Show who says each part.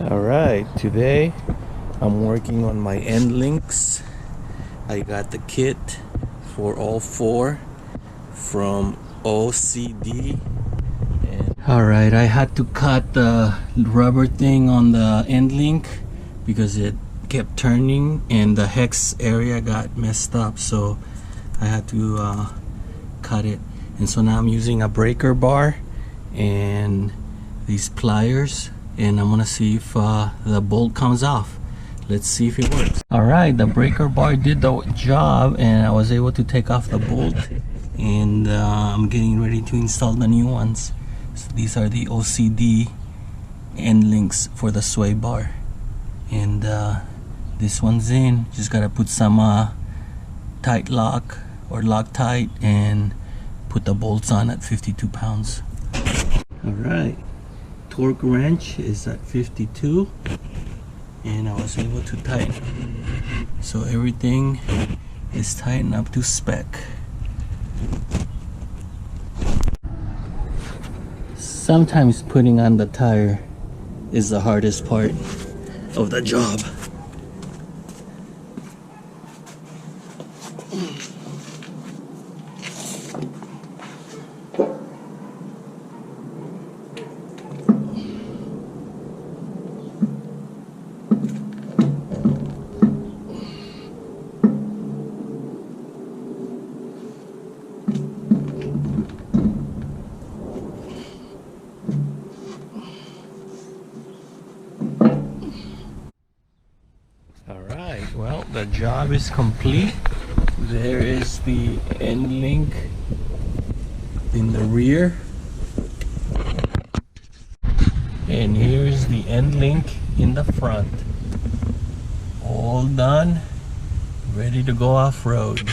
Speaker 1: Alright, today I'm working on my end links. I got the kit for all four from OCD. Alright, I had to cut the rubber thing on the end link because it kept turning and the hex area got messed up, so I had to cut it. And so now I'm using a breaker bar and these pliers, and I'm gonna see if the bolt comes off. Let's see if it works. Alright, the breaker bar did the job and I was able to take off the bolt, and I'm getting ready to install the new ones. So these are the OCD end links for the sway bar, and this one's in. Just gotta put some tight lock or Loctite and put the bolts on at 52 pounds. Alright, torque wrench is at 52 and I was able to tighten, so everything is tightened up to spec. Sometimes putting on the tire is the hardest part of the job. Alright, well, the job is complete. There is the end link in the rear, and here's the end link in the front. All done, ready to go off-road.